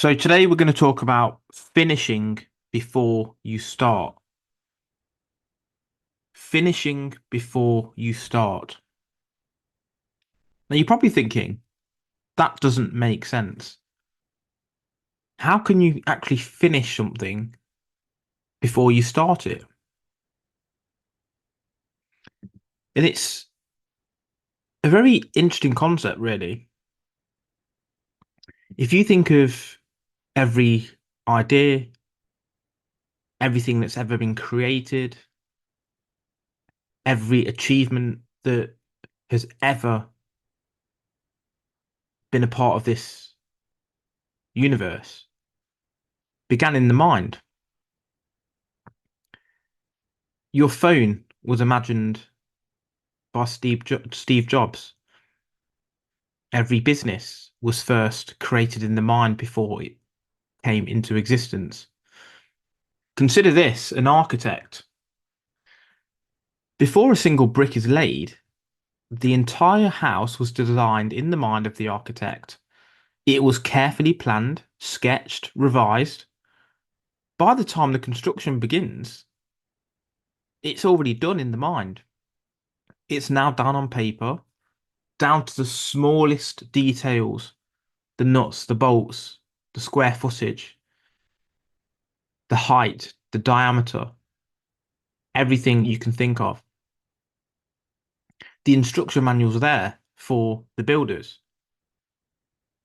So today we're going to talk about finishing before you start. Finishing before you start. Now you're probably thinking, that doesn't make sense. How can you actually finish something before you start it? And it's a very interesting concept, really. If you think of every idea, everything that's ever been created, every achievement that has ever been a part of this universe, began in the mind. Your phone was imagined by Steve Jobs. Every business was first created in the mind before it came into existence. Consider this: an architect. Before a single brick is laid, the entire house was designed in the mind of the architect. It was carefully planned, sketched, revised. By the time the construction begins, it's already done in the mind. It's now done on paper, down to the smallest details: the nuts, the bolts, the square footage, the height, the diameter, everything you can think of. The instruction manual's there for the builders.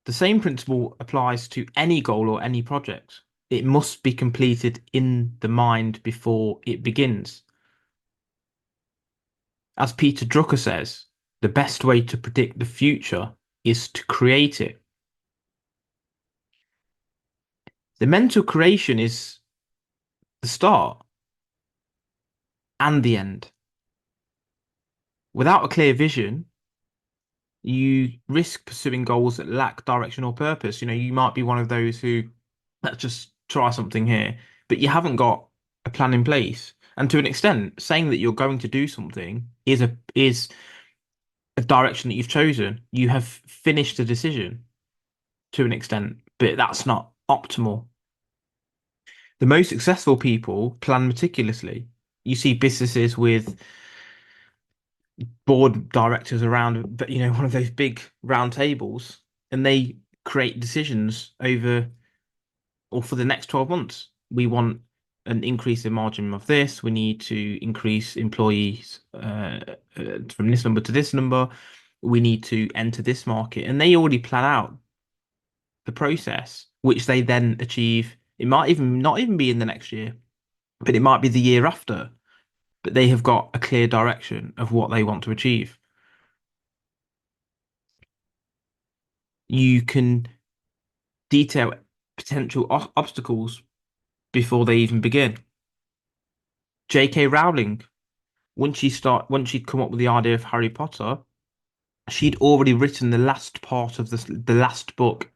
The same principle applies to any goal or any project. It must be completed in the mind before it begins. As Peter Drucker says, the best way to predict the future is to create it. The mental creation is the start and the end. Without a clear vision, you risk pursuing goals that lack direction or purpose. You might be one of those who, let's just try something here, but you haven't got a plan in place. And to an extent, saying that you're going to do something is a direction that you've chosen. You have finished a decision to an extent, but that's not optimal. The most successful people plan meticulously. You see businesses with board directors around, one of those big round tables, and they create decisions over or for the next 12 months. We want an increase in margin of this. We need to increase employees from this number to this number. We need to enter this market. And they already plan out the process, which they then achieve. It might even not even be in the next year, but it might be the year after. But they have got a clear direction of what they want to achieve. You can detail potential obstacles before they even begin. J.K. Rowling, once she'd come up with the idea of Harry Potter, she'd already written the last part of the last book,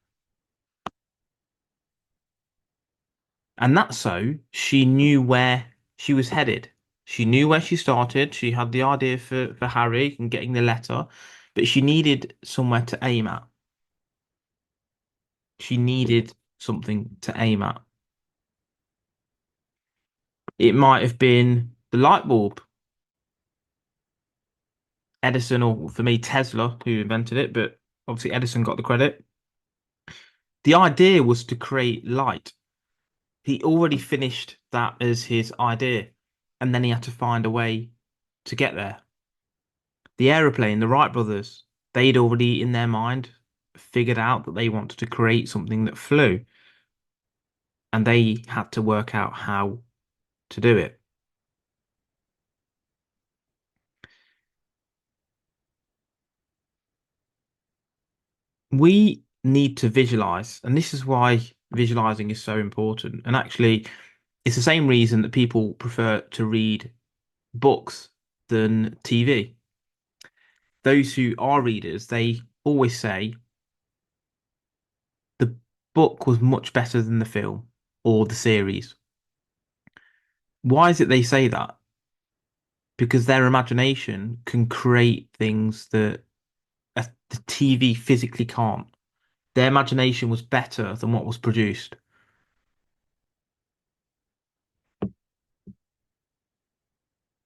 and that's so she knew where she was headed. She knew where she started. She had the idea for Harry and getting the letter, but she needed somewhere to aim at. She needed something to aim at. It might have been the light bulb. Edison, or for me, Tesla, who invented it, but obviously Edison got the credit. The idea was to create light. He already finished that as his idea, and then he had to find a way to get there. The aeroplane, the Wright brothers, they'd already in their mind figured out that they wanted to create something that flew, and they had to work out how to do it. We need to visualize, and this is why visualizing is so important. And actually, it's the same reason that people prefer to read books than TV. Those who are readers, they always say the book was much better than the film or the series. Why is it they say that? Because their imagination can create things that the TV physically can't. Their imagination was better than what was produced.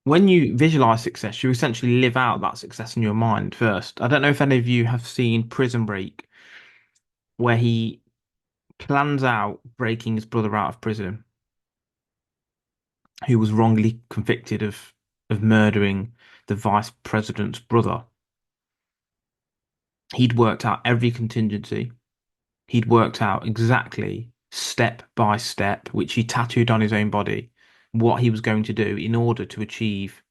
When you visualize success, you essentially live out that success in your mind first. I don't know if any of you have seen Prison Break, where he plans out breaking his brother out of prison, who was wrongly convicted of murdering the vice president's brother. He'd worked out every contingency. He'd worked out exactly step by step, which he tattooed on his own body, what he was going to do in order to achieve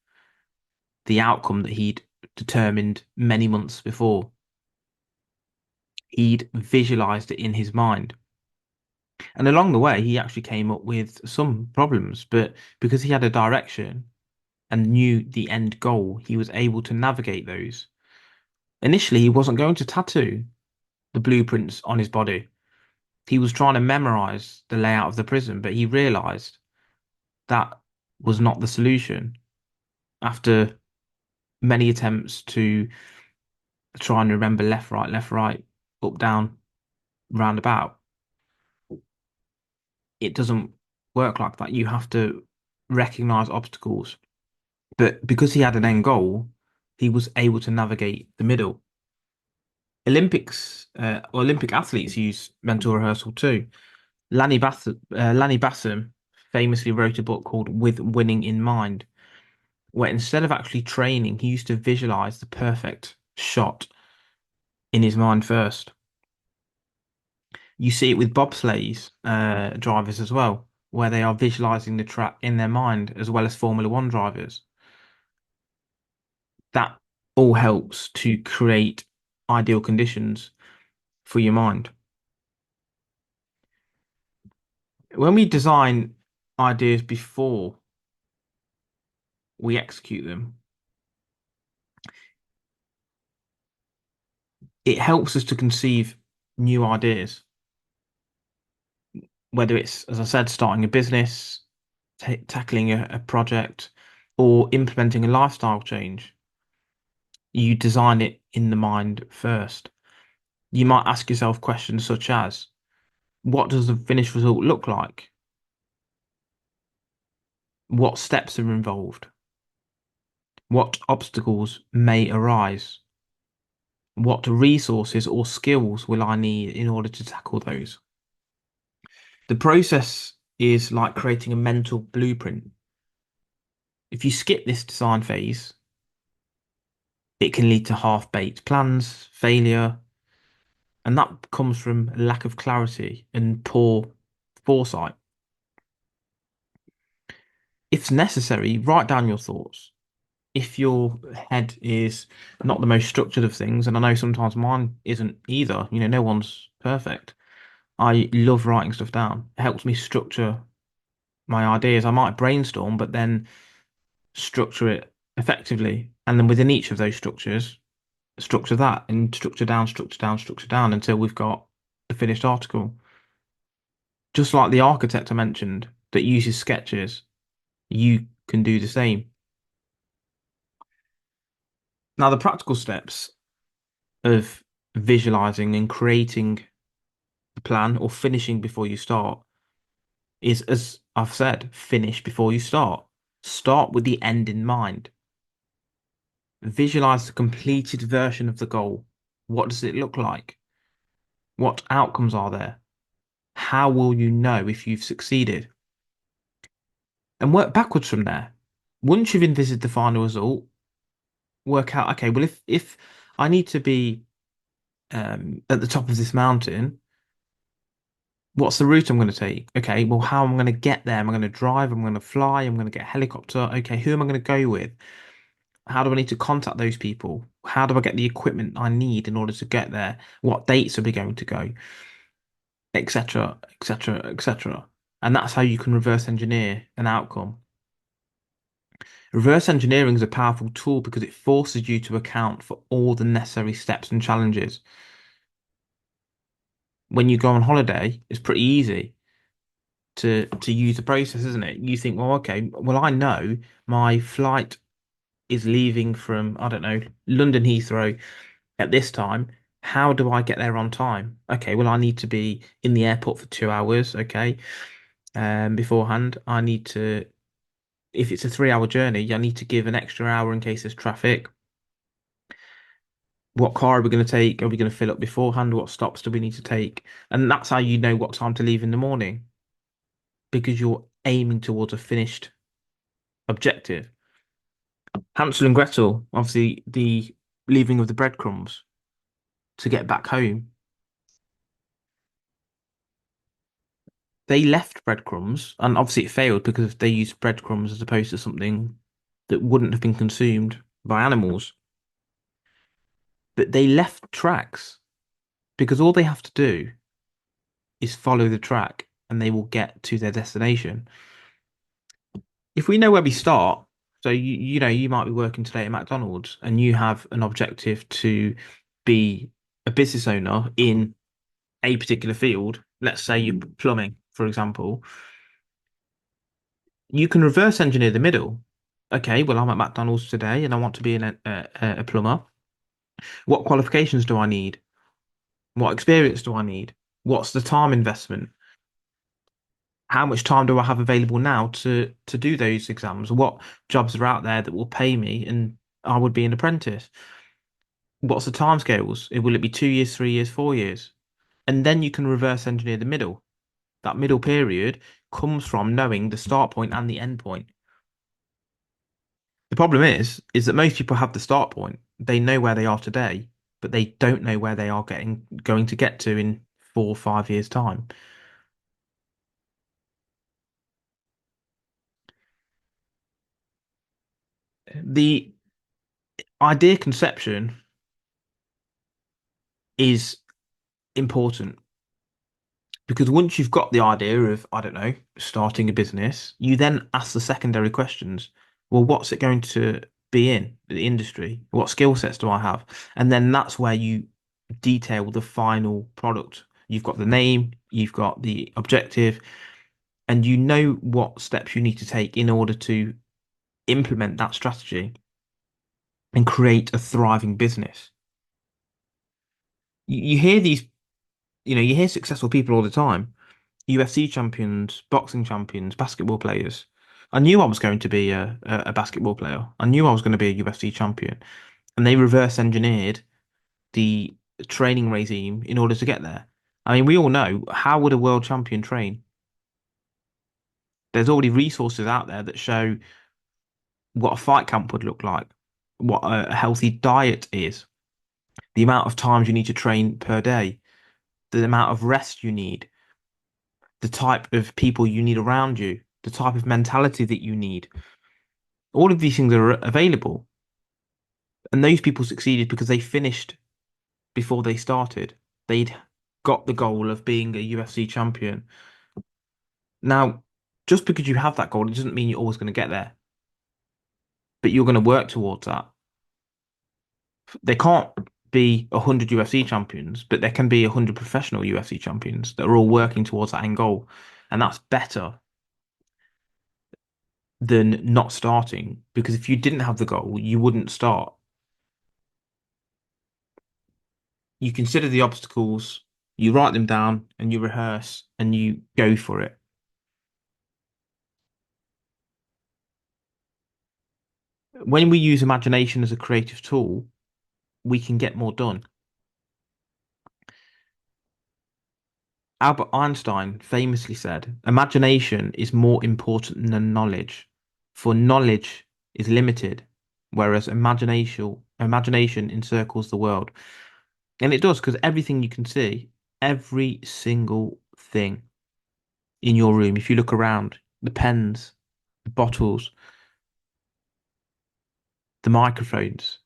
the outcome that he'd determined many months before. He'd visualized it in his mind. And along the way, he actually came up with some problems, but because he had a direction and knew the end goal, he was able to navigate those. Initially, he wasn't going to tattoo the blueprints on his body. He was trying to memorize the layout of the prison, but he realized that was not the solution. After many attempts to try and remember left, right, up, down, roundabout, it doesn't work like that. You have to recognize obstacles. But because he had an end goal, he was able to navigate the middle. Olympic athletes use mental rehearsal too. Lanny Bassam famously wrote a book called With Winning in Mind, where instead of actually training, he used to visualize the perfect shot in his mind first. You see it with bobsleighs drivers as well, where they are visualizing the track in their mind as well as Formula One drivers. That all helps to create ideal conditions for your mind. When we design ideas before we execute them, it helps us to conceive new ideas, whether it's, as I said, starting a business, tackling a project, or implementing a lifestyle change. You design it in the mind first. You might ask yourself questions such as, what does the finished result look like? What steps are involved? What obstacles may arise? What resources or skills will I need in order to tackle those? The process is like creating a mental blueprint. If you skip this design phase, it can lead to half-baked plans, failure, and that comes from lack of clarity and poor foresight. If necessary, write down your thoughts. If your head is not the most structured of things, and I know sometimes mine isn't either, no one's perfect. I love writing stuff down. It helps me structure my ideas. I might brainstorm, but then structure it effectively. And then within each of those structures, structure that and structure down until we've got the finished article. Just like the architect I mentioned that uses sketches, you can do the same. Now, the practical steps of visualizing and creating the plan or finishing before you start is, as I've said, finish before you start. Start with the end in mind. Visualize the completed version of the goal. What does it look like? What outcomes are there? How will you know if you've succeeded? And work backwards from there. Once you've envisaged the final result, work out, okay, well, if I need to be at the top of this mountain, what's the route I'm going to take? Okay, well, how am I going to get there? Am I going to drive? Am I going to fly? I'm going to get a helicopter. Okay, who am I going to go with? How do I need to contact those people? How do I get the equipment I need in order to get there? What dates are we going to go? Etc., etc., etc. And that's how you can reverse engineer an outcome. Reverse engineering is a powerful tool because it forces you to account for all the necessary steps and challenges. When you go on holiday, it's pretty easy to use the process, isn't it? You think, well, okay, well, I know my flight is leaving from, I don't know, London Heathrow at this time. How do I get there on time? Okay, well, I need to be in the airport for 2 hours. Okay, beforehand, I need to. If it's a 3 hour journey, I need to give an extra hour in case there's traffic. What car are we going to take? Are we going to fill up beforehand? What stops do we need to take? And that's how you know what time to leave in the morning because you're aiming towards a finished objective. Hansel and Gretel, obviously, the leaving of the breadcrumbs to get back home. They left breadcrumbs, and obviously it failed because they used breadcrumbs as opposed to something that wouldn't have been consumed by animals. But they left tracks because all they have to do is follow the track and they will get to their destination. If we know where we start, so you might be working today at McDonald's and you have an objective to be a business owner in a particular field, let's say you're plumbing, for example, you can reverse engineer the middle. Okay, well, I'm at McDonald's today and I want to be a plumber. What qualifications do I need? What experience do I need? What's the time investment? How much time do I have available now to do those exams? What jobs are out there that will pay me and I would be an apprentice? What's the timescales? Will it be 2 years, 3 years, 4 years? And then you can reverse engineer the middle. That middle period comes from knowing the start point and the end point. The problem is that most people have the start point. They know where they are today, but they don't know where they are going to get to in 4 or 5 years' time. The idea conception is important because once you've got the idea of, I don't know, starting a business, you then ask the secondary questions. Well, what's it going to be in the industry? What skill sets do I have? And then that's where you detail the final product. You've got the name, you've got the objective, and you know what steps you need to take in order to implement that strategy and create a thriving business. You hear these, you hear successful people all the time, UFC champions, boxing champions, basketball players. I knew I was going to be a basketball player. I knew I was going to be a UFC champion. And they reverse engineered the training regime in order to get there. I mean, we all know how would a world champion train? There's already resources out there that show what a fight camp would look like, what a healthy diet is, the amount of times you need to train per day, the amount of rest you need, the type of people you need around you, the type of mentality that you need. All of these things are available. And those people succeeded because they finished before they started. They'd got the goal of being a UFC champion. Now, just because you have that goal, it doesn't mean you're always going to get there, but you're going to work towards that. There can't be 100 UFC champions, but there can be 100 professional UFC champions that are all working towards that end goal. And that's better than not starting because if you didn't have the goal, you wouldn't start. You consider the obstacles, you write them down, and you rehearse and you go for it. When we use imagination as a creative tool, we can get more done. Albert Einstein famously said, imagination is more important than knowledge, for knowledge is limited, whereas imagination encircles the world. And it does because everything you can see, every single thing in your room, if you look around, the pens, the bottles, the microphones,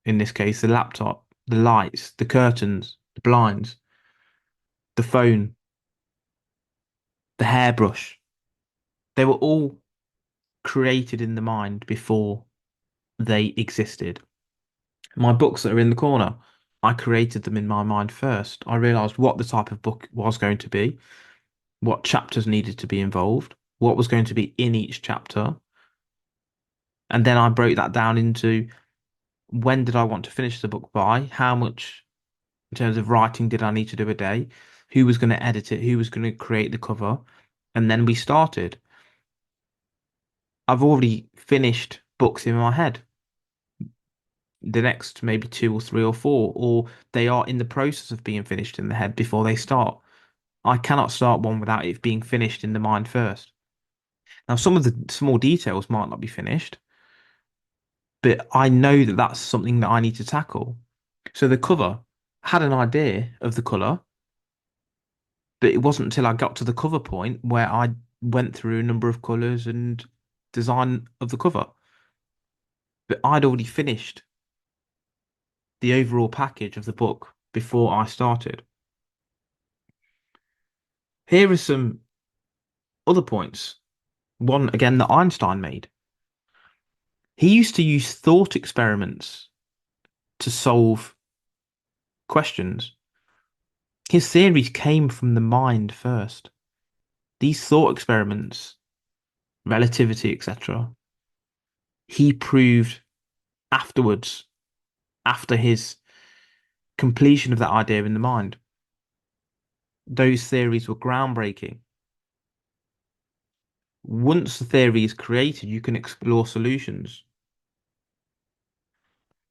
in this case, the laptop, the lights, the curtains, the blinds, the phone, the hairbrush, they were all created in the mind before they existed. My books that are in the corner, I created them in my mind first. I realized what the type of book was going to be, what chapters needed to be involved, what was going to be in each chapter. And then I broke that down into when did I want to finish the book by, how much in terms of writing did I need to do a day, who was going to edit it, who was going to create the cover, and then we started. I've already finished books in my head, the next maybe two or three or four, or they are in the process of being finished in the head before they start. I cannot start one without it being finished in the mind first. Now, some of the small details might not be finished, but I know that that's something that I need to tackle. So the cover I had an idea of the color, but it wasn't until I got to the cover point where I went through a number of colors and design of the cover. But I'd already finished the overall package of the book before I started. Here are some other points. One, again, that Einstein made. He used to use thought experiments to solve questions. His theories came from the mind first. These thought experiments, relativity, etc., he proved afterwards, after his completion of that idea in the mind. Those theories were groundbreaking. Once the theory is created, you can explore solutions.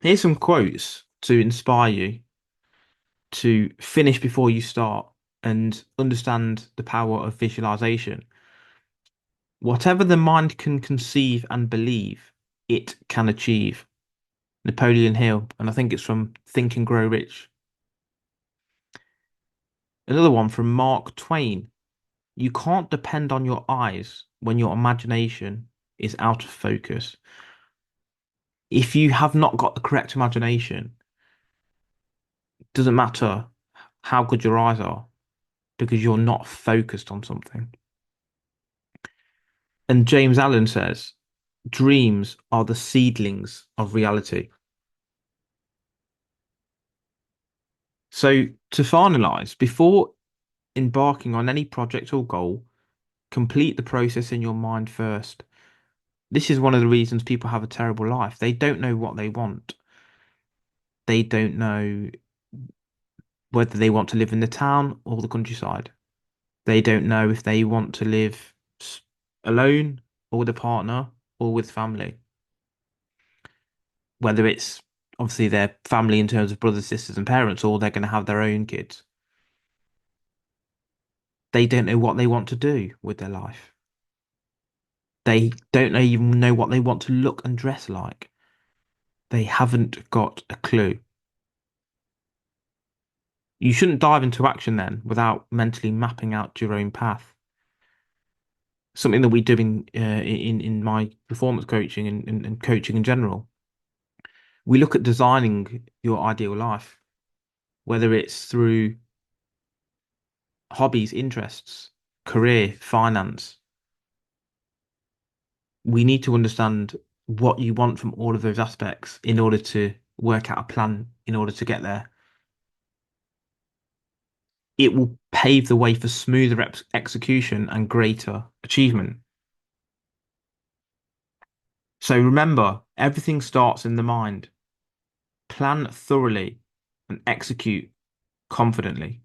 Here's some quotes to inspire you to finish before you start and understand the power of visualization. Whatever the mind can conceive and believe, it can achieve. Napoleon Hill, and I think it's from Think and Grow Rich. Another one from Mark Twain. You can't depend on your eyes when your imagination is out of focus. If you have not got the correct imagination, it doesn't matter how good your eyes are because you're not focused on something. And James Allen says, dreams are the seedlings of reality. So to finalize, before embarking on any project or goal, complete the process in your mind first. This is one of the reasons people have a terrible life. They don't know what they want. They don't know whether they want to live in the town or the countryside. They don't know if they want to live alone or with a partner or with family. Whether it's obviously their family in terms of brothers, sisters, and parents, or they're going to have their own kids. They don't know what they want to do with their life. They don't even know what they want to look and dress like. They haven't got a clue. You shouldn't dive into action then without mentally mapping out your own path. Something that we do in my performance coaching and coaching in general. We look at designing your ideal life, whether it's through hobbies, interests, career, finance. We need to understand what you want from all of those aspects in order to work out a plan in order to get there. It will pave the way for smoother execution and greater achievement. So remember, everything starts in the mind. Plan thoroughly and execute confidently.